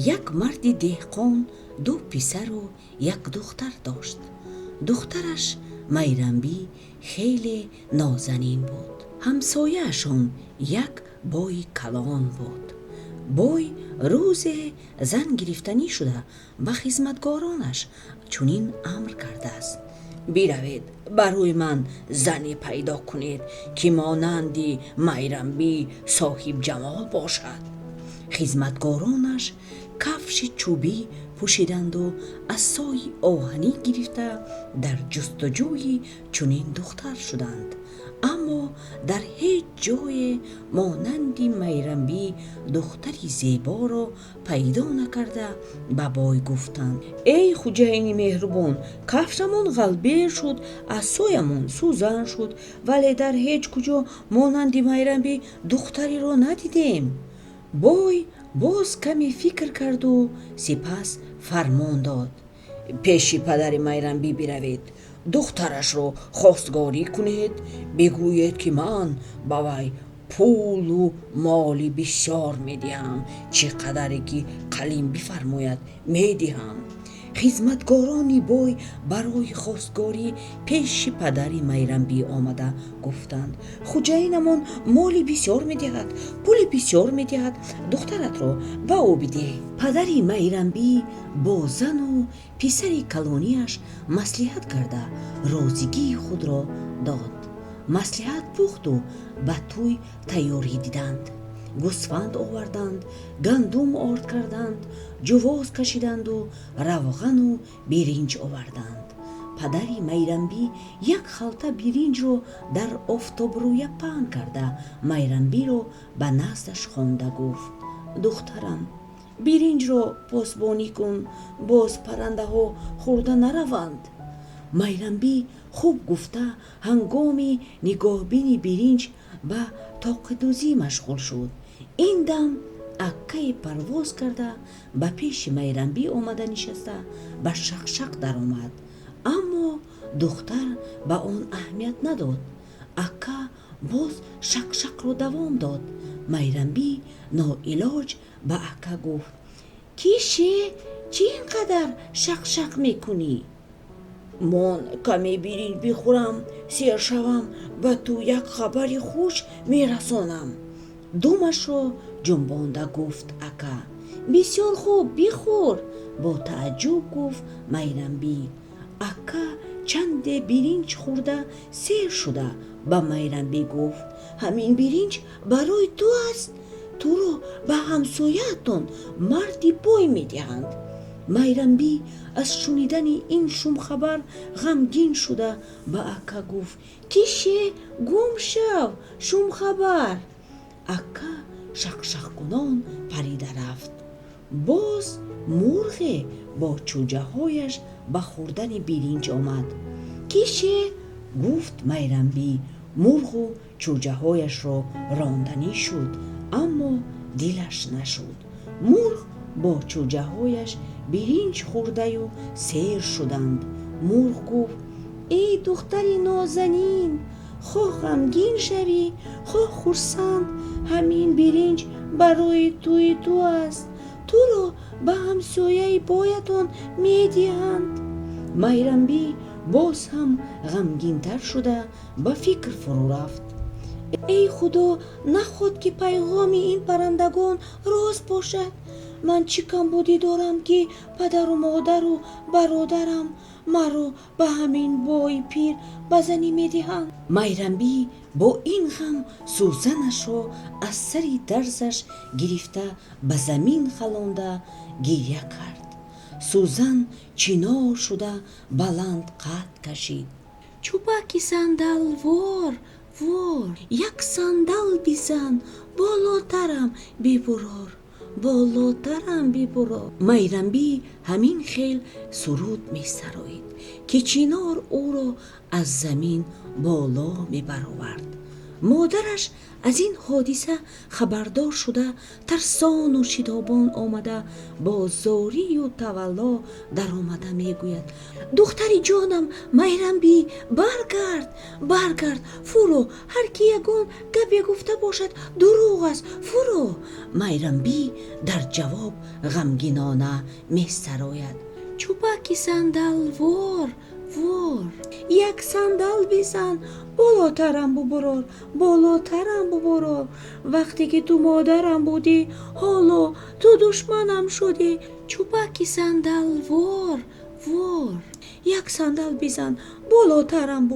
یک مرد دهقان دو پسر و یک دختر داشت. دخترش میرنبی خیلی نازنین بود. همسایه‌شان یک بوی کلان بود. بوی روز زن گرفتنی شده و خدمتگارانش چنین امر کرده است: بیروید برای من زنی پیدا کنید که مانندی میرنبی صاحب جمال باشد. خدمتگارانش کفش چوبی پوشیدند و عصای آهنی گرفته در جستجوی چنین دختر شدند، اما در هیچ جای مانند میرنبی دختری زیبا را پیدا نکرده به بوی گفتند: ای خوجین مهربان، کفشمان غلبیر شد، عصایمان سوزن شد، ولی در هیچ کجا مانند میرنبی دختری را ندیدیم. بوی باز کمی فکر کرد و سپس فرمان داد: پیش پدر میرنبی بروید، دخترش را خواستگاری کنید، بگویید که من به وی پول و مالی بسیار میدهم، چقدری که قلیم بفرماید میدهم. خدمتگاران بوی برای خواستگاری پیش پدر میرنبی آمده گفتند: خوجینمان مالی بسیار میدهد، پول بسیار میدهد، دخترت را به او بده. پدر میرنبی با زن و پسر کلانیش مصلحت کرده راضیگی خود را داد. مصلحت پخت و به توی تیاری دیدند. گوسفند آوردند، گندم آرد کردند، جواز کشیدند و روغن و برنج آوردند. پدر میرنبی یک خلطه برنج رو در آفتاب روی پهن کرده میرنبی رو به نزدش خوانده گفت: دخترم، برنج رو پاسبانی کن، باز پرنده ها خورده نروند. میرنبی خوب گفته هنگامی نگاهبین برنج به طاقه‌دوزی مشغول شد. این دم اکه پرواز کرده به پیش میرنبی آمده نشسته به شق در آمد، اما دختر به آن اهمیت نداد. اکه باز شق رو دوام داد. میرنبی ناعلاج به اکه گفت: کیشه چی اینقدر شق میکنی؟ من کمی برنج بخورم، سیر شوم و تو یک خبر خوش میرسانم. دومش رو جنبانده گفت اکه: بسیار خوب، بخور. با تعجب گفت میرنبی. اکه چند برنج خورده سیر شده به میرنبی گفت: همین برنج برای تو است، تو رو به همسایه‌تان مردی بوی میدهند. میرنبی از شنیدن این شوم خبر غمگین شده به اکه گفت: کیشه گم شو، شوم خبر. اکه شق کنان پریده رفت. باز مرغ با چوجه هایش به خوردن برنج آمد. کیشه گفت میرنبی. مرغ و چوجه هایش را راندنی شد، اما دلش نشد. مرغ با چوجه هایش برنج خورده و سیر شدند. مرغ گفت: ای دختری نازنین، خواه غمگین شوی خواه خرسند، همین برنج برای تو است، تو را به همسایه بایتان میدهند. میرنبی باز هم غمگین تر شده به فکر فرو رفت. ای خدا، نخواد که پیغام این پرندگان راست باشد. من چی کمبودی دارم که پدر و مادر و برادرم مرا به همین بوی پیر بزنی میدهند. میرنبی با این غم سوزنش را از سری درزش گرفته به زمین خلانده گریه کرد. سوزن چنار شده بلند قد کشید: چوبک صندل وار، یک صندل بزن، بالاترم ببرار. میرنبی همین خیل سرود می سرایید که چنار او را از زمین بالا می برآورد. مادرش از این حادثه خبردار شده ترسان و شتابان آمده با زاری و تولا در آمده میگوید دختری جانم میرنبی برگرد فرو، هر کی یگان گپی گفته باشد دروغ است فرو. میرنبی در جواب غمگینانه میسراید چوبکی صندل وار یک صندل بزن بالاترم ببرار وقتی که تو مادرم بودی حالا تو دشمنم شدی چوبکی صندل وار یک صندل بزن بالاترم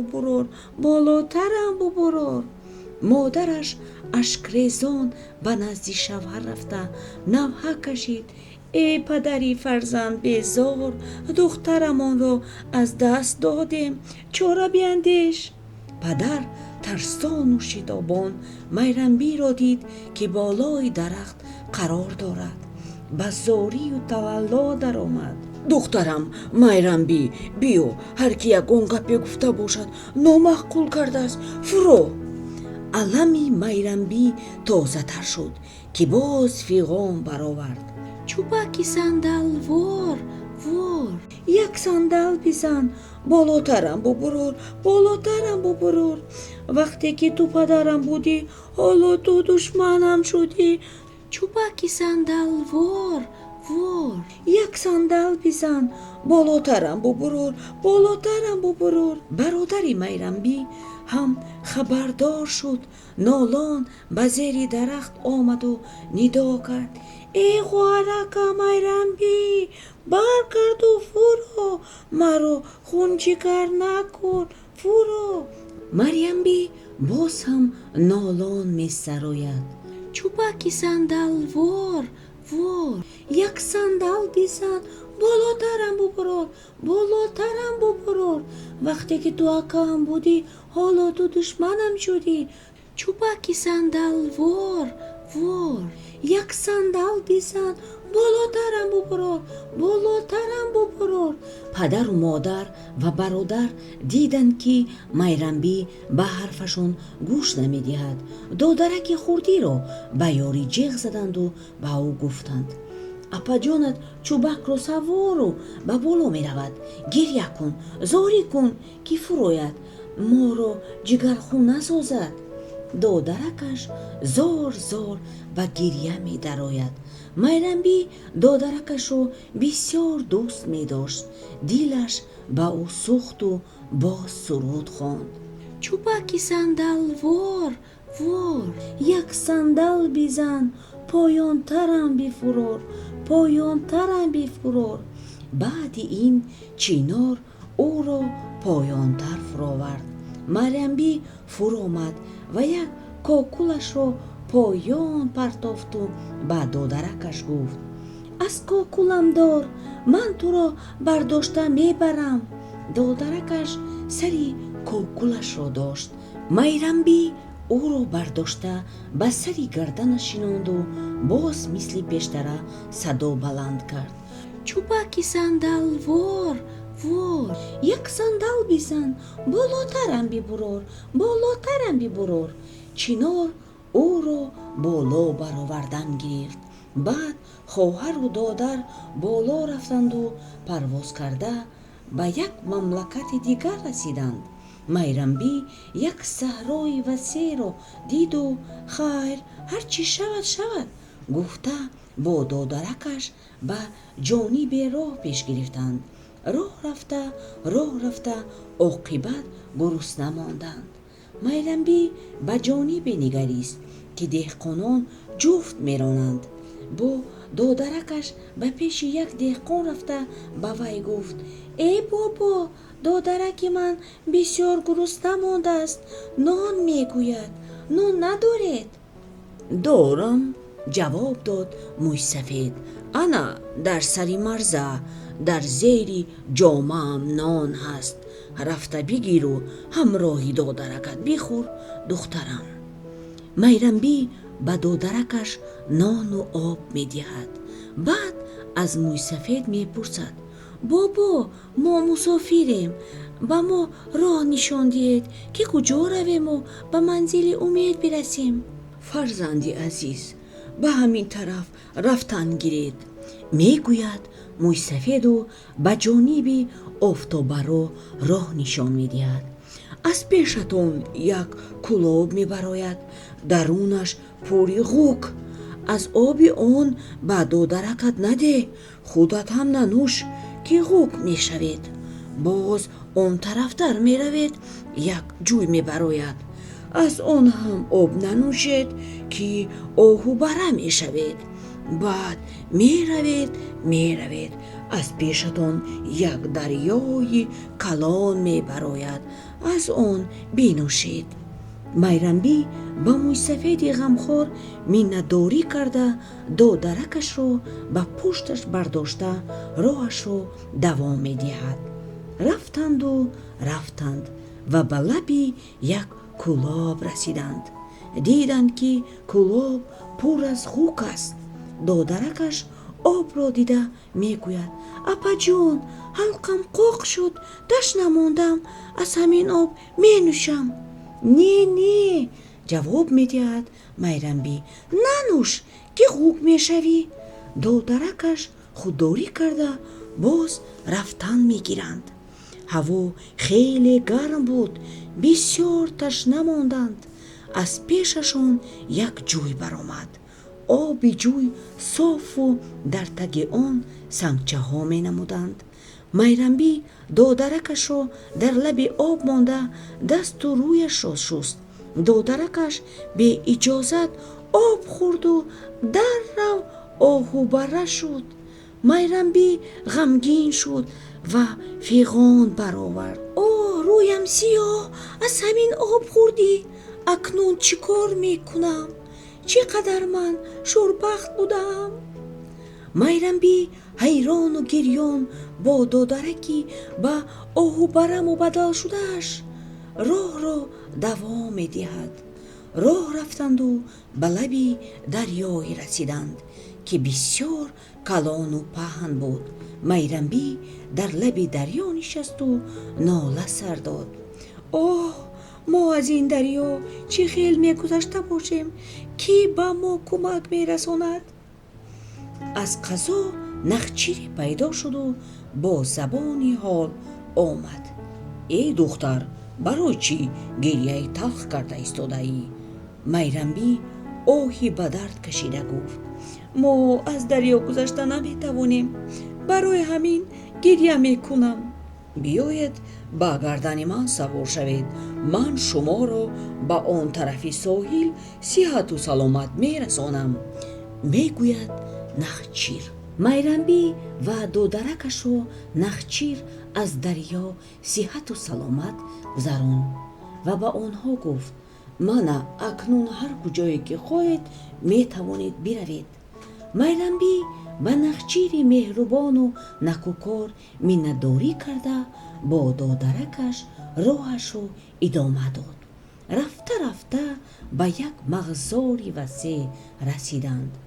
ببرار. مادرش اشکریزان به نزد شوهر رفته نوحه کشید ای پدری فرزند بیزار دخترمان را از دست دادیم چرا بیندیش. پدر ترسان و شتابان میرنبی را دید که بالای درخت قرار دارد به زاری و تولا در آمد دخترم میرنبی بیو، هر کی یگان گپی گفته باشد نامعقول کرده است فرو. علمی میرنبی تازه تر شد که باز فیغان برآورد چوبکی صندل وار یک صندل بزن بالاترم ببرار وقتی که تو پدرم بودی حالا تو دشمنم شدی چوبکی صندل وار یک صندل بزن بالاترم ببرار. برادری میرنبی هم خبردار شد نالان به زیر درخت آمد و ندا کرد ای خواهرک میرنبی برگرد و فرو مرا خونجگر نکن فرو. میرنبی باز هم نالان میسراید چوبکی صندل وار یک صندل بزن بالاترم ببرار وقتی که تو اکام بودی حالا تو دشمنم شدی چوبکی صندل وار یک صندل بزن بالاترم ببرار. پدر و مادر و برادر دیدند که میرنبی به حرفشون گوش نمیدهد دودرک خوردی را به یاری جیغ زدند و به او گفتند اپا جانت چوبک رو سوار و به بالا می رود گریه کن زاری کن که فروید ما رو جگرخون نسازد. دودرکش زار به گریه می درآید. میرنبی دودرکش رو بسیار دوست می داشت. دیلش به او سوخت و باز سرود خواند چوبکی صندل وار یک صندل بزن پایان ترم بفرار. بعد این چینار او را پایان تر فراورد. میرنبی فرو آمد و یک کاکولش را پایان پرتافت و به دودرکش گفت از کاکولم دار من تو را برداشته میبرم. دودرکش سری کاکولش را داشت. میرنبی او را برداشته به سری گردنش شناند و باز مثل پیشتره صدا بلند کرد چوبکی صندل وار یک صندل بزن بالاترم ببرار. چینار او را بالا برآوردن گرفت. بعد خواهر و دادر بالا رفتند و پرواز کرده به یک مملکت دیگر رسیدند. میرنبی یک صحرای وسیع را دید و خیر هرچی شود گفته با دادرکش به جانب راه پیش گرفتند. راه رفته عاقبت گرسنه ماندند. میرنبی به جانب نگریست که دهقانان جفت میرانند. با دادرکش به پیش یک دهقان رفته به وی گفت ای بابا دادرک من بسیار گرسنه مانده است نان میگوید نان ندارید؟ دارم جواب داد موی سفید انا در سری مرزه در زیر جامم نان هست رفته بگیر و همراهی دادرکت بخور دخترم. میرنبی به دادرکش نان و آب میدهد. بعد از موی سفید میپرسد بابا ما مسافریم، با ما راه نشان دهید که کجا رویم و به منزل امید برسیم. فرزندی عزیز، به همین طرف رفتن گیرید، میگوید موی سفید و به جانب آفتابرو راه نشان میدهد. از پیشتون یک کلوب میبراید، درونش پوری غوک. از آب آن به دودرکت نده، خودت هم ننوش که غوک میشوید. باز آن طرفتر میروید، یک جوی میبراید، از آن هم آب ننوشید که آهو بره میشوید. بعد میروید، از پیشتان یک دریای کلان میبراید، از آن بینوشید. میرنبی با موی سفید غمخور مینه‌داری کرده دو درکش رو به پشتش برداشته راهش رو دوام میدهد. رفتند و به لبی یک کلاب رسیدند. دیدند که کلاب پر از خوک است. دو درکش آب را دیده میگوید اپا جون، حلقم قاق شد، دست نماندم، از همین آب می نوشم. نه جواب میدهد میرنبی، ننوش که خوک میشوی. دو درکش خودداری کرده باز رفتن میگیرند. هوا خیلی گرم بود، بسیار تشنه ماندند. از پیششون یک جوی برآمد. آب جوی صاف و در تگ آن سنگچه ها می نمودند. میرنبی دو درکش را در لب آب مانده دست و رویش را شست. دو درکش به اجازت آب خورد و در رو آهو بره شد. میرنبی غمگین شد و فیغان برآورد. اوه رویم سیاه، از همین آب خوردی، اکنون چی کار میکنم؟ چقدر من شوربخت بودم. میرنبی حیران و گریان با دو درکی به آهو بره مبدل شدهش راه را دوام میدهد. راه رفتند و به لبی دریایی رسیدند که بسیار کلان و پهن بود. میرنبی در لب دریا نشست و ناله سر داد. اوه ما از این دریا چه خیل میگذشته باشیم، کی با ما کمک میرساند؟ از قضا نخچیری پیدا شد و با زبانی حال آمد. ای دختر، برای چی گریه تلخ کرده ایستاده ای؟ میرنبی آهی به درد کشیده گفت ما از دریا گذشته نمیتوانیم، برای همین گریه میکنم. بیایید با گردن من سوار شوید، من شما را به آن طرف ساحل صحت و سلامت میرسانم، میگوید نخچیر. میرنبی و دو درکش و نخچیر از دریا صحت و سلامت گذراند و به آنها گفت من اکنون هر کجایی که خواهید میتوانید بروید. میرنبی به نخچیر مهربان و نکوکار مینه‌داری کرده با دو درکش راهش رو ادامه داد. رفته به یک مغزاری وسیع رسیدند.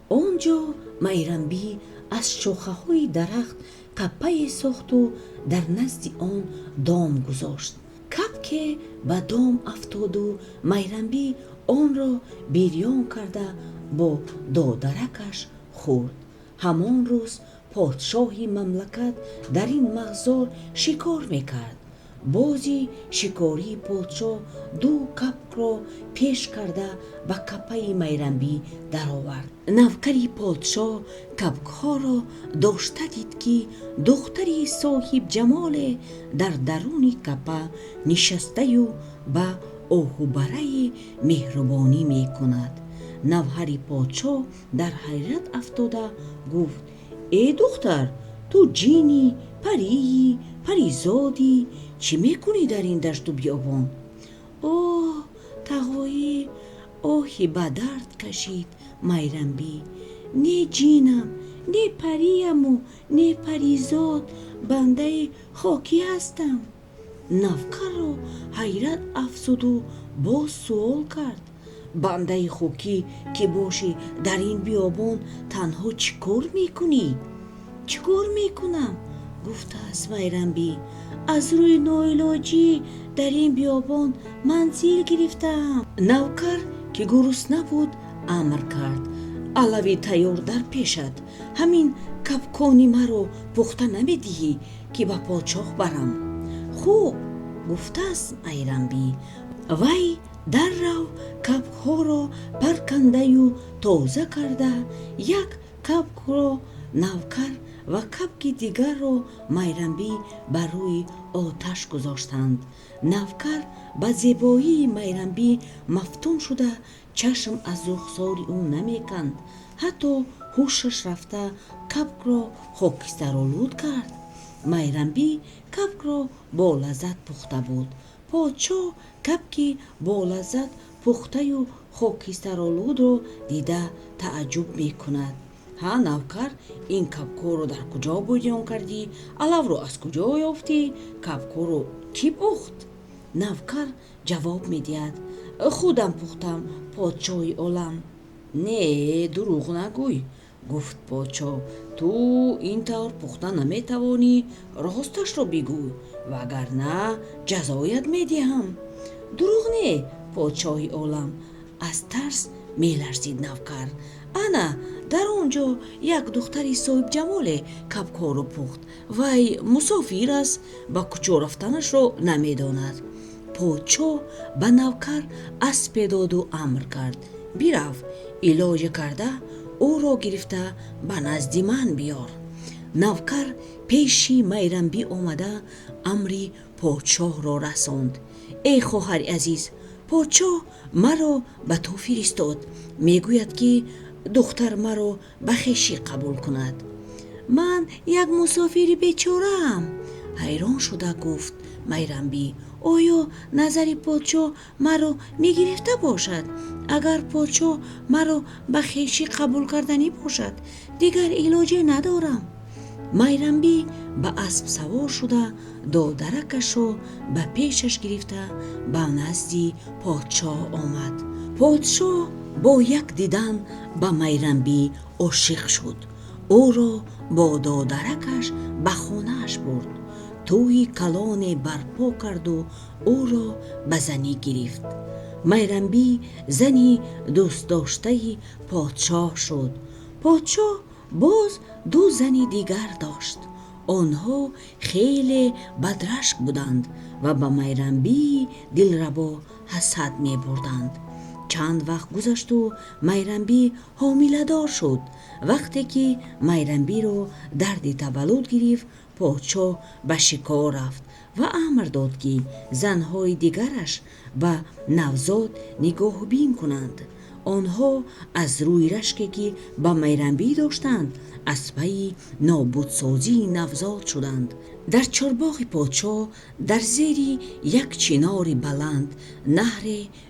آنجا میرنبی از شاخه های درخت کپه ساخت و در نزد آن دام گذاشت. کپک به دام افتاد و میرنبی آن را بریان کرده با دو درکش خورد. همان روز پادشاهی مملکت در این مغزار شکار میکرد. بازی شکاری پادشاه دو کپک را پیش کرده به کپه میرنبی در آورد. نوکری پادشاه کپک ها را داشته دید که دختری صاحب جمال در درون کپه نشسته و به آهو بره مهربانی می کند. نوکر پادشاه در حیرت افتاده گفت ای دختر، تو جینی، پریی، پریزادی، چی میکنی در این دشت و بیابان؟ اوه تقایی آهی به درد کشید میرنبی. نه جینم، نه پریم و نه پریزاد، بنده خاکی هستم. نوکر را حیرت افزود و باز سوال کرد بنده خاکی که باشی در این بیابان تنها چی کار میکنی؟ چی کار میکنم؟ گفت میرنبی از روی نوعلاجی در این بیابان منزل گرفتم. نوکر که گرسنه بود امر کرد علوی تیار در پیشت، همین کپکانی مرا پخته نمیدهی که به پادشاه برم؟ خوب گفته است میرنبی. وی در رو کپکها را پرکنده و تازه کرده، یک کپک را نوکر و کپک دیگر را میرنبی بر روی آتش گذاشتند. نوکر به زیبایی میرنبی مفتون شده چشم از رخسار او نمیکند، حتی هوشش رفته کپک را خاکسترآلود کرد. میرنبی کپک را با لذت پخته بود. پادشاه کپک با لذت پخته و خاکسترآلود را دیده تعجب میکند. ها نوکر، این کپک‌ها رو در کجا بریان کردی؟ علو رو از کجا یافتی؟ کپک‌ها رو کی پخت؟ نوکر جواب میدهد خودم پختم پادشاه عالم. نه دروغ نگوی، گفت پادشاه. تو این طور پخته نمیتوانی، راستش رو بگو وگرنه جزایت میدهم. دروغ نه پادشاه عالم، از ترس میلرزید نوکر. انا در آنجا یک دختری صاحب جمال کپک‌ها رو پخت. وی مسافر است، با کجا رفتنش رو نمیداند. پادشاه به نوکر اسب داد و امر کرد بیرو، علاج کرده او را گرفته به نزد من بیار. نوکر پیشی میرنبی آمده امری پادشاه را رساند. ای خواهر عزیز، پادشاه مرا به تو فرستاد، میگوید که دختر مرا به خویشی قبول کند. من یک مسافر بیچاره‌ام. حیران شده گفت میرنبی آیا نظر پادشاه مرا میگرفته باشد؟ اگر پادشاه مرا به خویشی قبول کردنی باشد دیگر علاجی ندارم. میرنبی به اسب سوار شده دادرکش را به پیشش گرفته به نزد پادشاه آمد. پادشاه با یک دیدن به میرنبی عاشق شد. او را با دادرکش به خانه‌اش برد. توی کلان برپا کرد و او را به زنی گرفت. میرنبی زنی دوست داشته پادشاه شد. پادشاه باز دو زنی دیگر داشت. آنها خیلی بدرشک بودند و به میرنبی دلربا حسد می بردند. چند وقت گذشت و میرنبی حامله دار شد. وقتی که میرنبی را درد تولد گرفت پادشاه به شکار رفت و امر داد که زنهای دیگرش به نوزاد نگاه بین کنند. آنها از روی رشکی که به میرنبی داشتند از پی نابودسازی نوزاد شدند. در چارباغ پادشاه در زیر یک چنار بلند نهر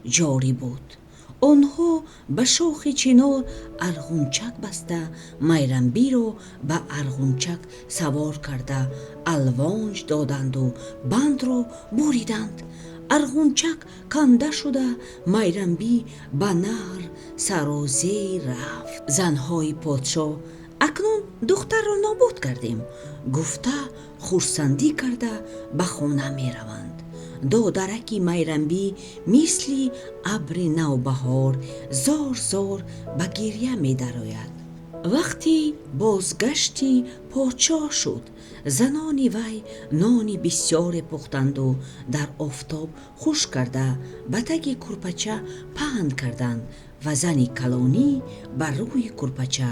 جاری بود. آنها به شاخ چنار ارغنچک بسته میرنبی را به ارغنچک سوار کرده الوانج دادند و بند را بریدند. ارغنچک کنده شده میرنبی به نهر سرازیر رفت. زنهای پادشاه اکنون دختر را نابود کردیم گفته خرسندی کرده به خانه می روند. دادرکی میرنبی مثل ابر نوبهار زار زار به گریه می درآید. وقتی بازگشتی پادشاه شد زنان وی نان بسیار پختند و در آفتاب خشک کرده به تگ کرپچه پهن کردند و زن کلانی بر روی کرپچه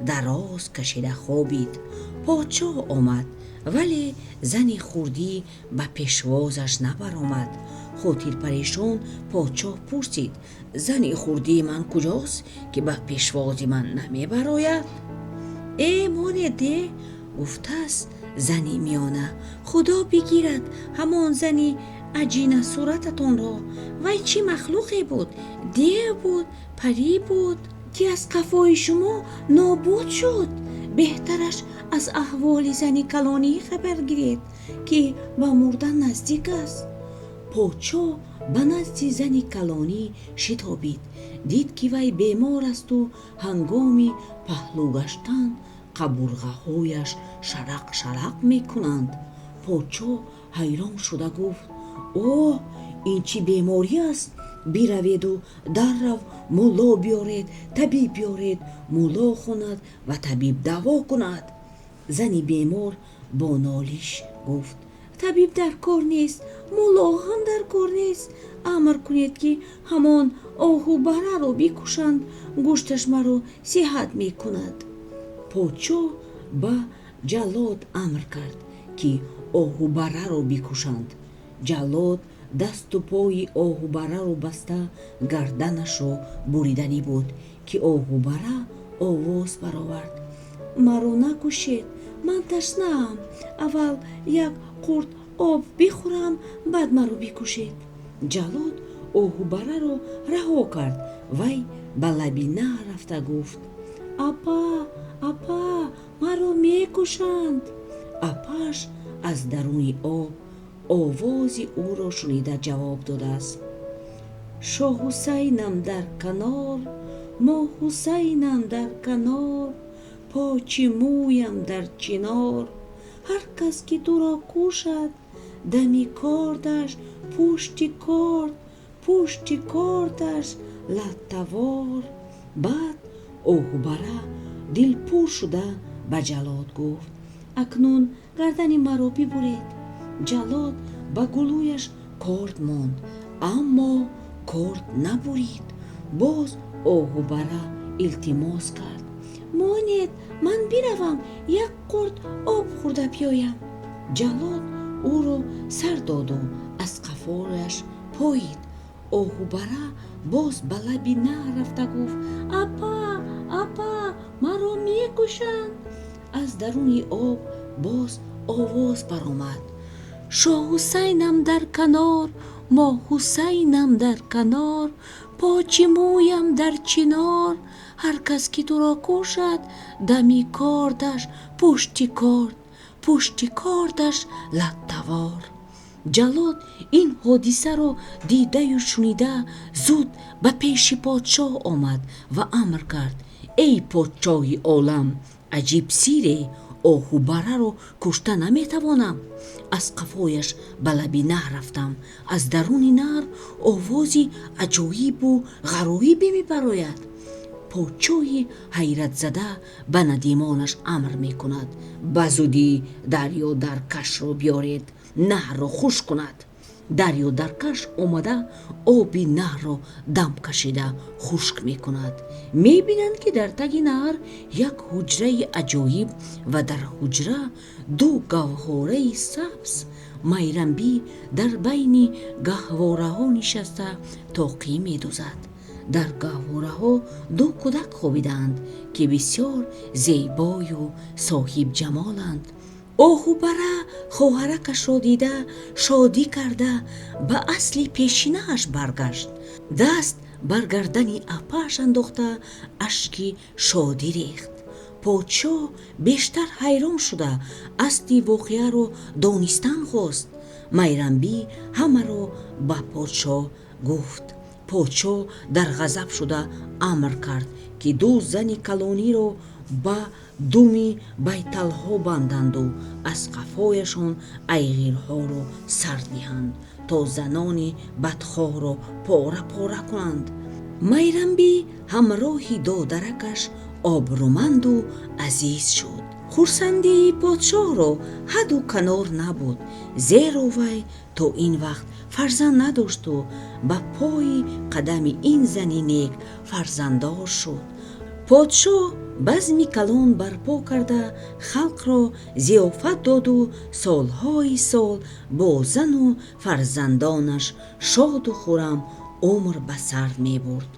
دراز کشیده خوابید. پادشاه آمد ولی زن خردی به پیشوازش نبرآمد. خاطر پریشان پادشاه پرسید زن خردی من کجاست که به پیشواز من نمی براید؟ ای مانده گفته است زنی میانه، خدا بگیرد همان زنی عجین صورتتان را. وی چی مخلوقی بود؟ دیو بود؟ پری بود که از قفای شما نابود شد؟ بهترش از احوال زنی کلانی خبر گیرید که به مردن نزدیک است. پادشاه به نزد زن کلانی شتابید، دید که وی بیمار است و هنگام پهلو گشتن қабурғаҳояш шарақ мекунанд. подшоҳ ҳайрон шуда гуфт: оҳ, ин чӣ беморӣ аст? бираведу даррав мулло биёред, табиб биёред, мулло хонад ва табиб даво кунад. зани бемор бо нолиш гуфт: табиб дар кор нест, мулло ҳам дар кор нест. амр кунед ки ҳамон оҳу бараро бикушанд, гӯшташ маро сиҳат мекунад. подшоҳ ба ҷаллод амр кард ки оҳубараро бикушанд. ҷаллод дасту пои оҳубараро баста гарданашро буриданӣ буд, ки оҳубара овоз баровард: маро накушед, ман ташнаам. аввал як қурт об бихӯрам, баъд маро бикушед. ҷаллод оҳубараро раҳо кард. вай ба лаби наҳр рафта гуфт: апа, апа, маро мекушанд. апааш аз даруни об овози ӯро шунида ҷавоб додааст: шоҳ ҳусайнам дар канор, мо ҳусайнам дар канор, почи мӯям дар чинор. ҳар кас ки туро кушад, дами кордаш пушти кордаш латтавор. баъд оҳубара дилпур шуда ба ҷаллод гуфт: акнун гардани маро бибуред. ҷаллод ба гулӯяш корд монд, аммо корд набурид. боз оҳубара илтимос кард: монед, ман биравам, як қурт об хӯрда биёям. ҷаллод ӯро сар доду аз қафояш поид. оҳубара боз ба лаби наҳр рафта гуфт: апа, апа, маро мекушанд. аз даруни об боз овоз баромад: шоҳ ҳусайнам дар канор, мо ҳусайнам дар канор, почи мӯям дар чинор. ҳар кас ки туро кушад, дами кордаш пушти кордаш латтавор. ҷаллод ин ҳодисаро дидаю шунида зуд ба пеши подшоҳ омад ва амр кард: эй подшоҳи олам, аҷиб сире, оҳубараро кушта наметавонам. аз қафояш ба лаби наҳр рафтам. аз даруни наҳр овози аҷоибу ғароибе мебарояд. подшоҳи ҳайратзада ба надимонаш амр мекунад: ба зудӣ дарёдаркашро биёред, наҳрро хушк кунад. дарёдаркаш омада оби наҳрро дам кашида хушк мекунад. мебинанд ки дар таги наҳр як ҳуҷраи аҷоиб ва дар ҳуҷра ду гавҳораи сабз. майранбӣ дар байни гаҳвораҳо нишаста тоқӣ медузад. дар гаҳвораҳо ду кӯдак хобидаанд, ки бисёр зебою соҳибҷамоланд. оҳубара хоҳаракашро дида шодӣ карда ба асли пешинааш баргашт. даст бар гардани апааш андохта ашки шодӣ рехт. подшоҳ бештар ҳайрон шуда асли воқеаро донистан хост. майранбӣ ҳамаро ба подшоҳ гуфт. подшоҳ дар ғазаб шуда амр кард ки ду зани калониро ба думи байталҳо банданду аз қафояшон айғирҳоро сар диҳанд, то занони бадхоҳро пора пора кунанд. майранбӣ ҳамроҳи додаракаш обрӯманду азиз шуд. хурсандии подшоҳро ҳадду канор набуд, зеро вай то ин вақт фарзанд надошту ба пои қадами ин зани нек фарзанддор шуд. подшоҳ базми калон барпо карда халқро зиёфат доду солҳои сол бо зану фарзандонаш шоду хӯрам умр ба сар мебурд.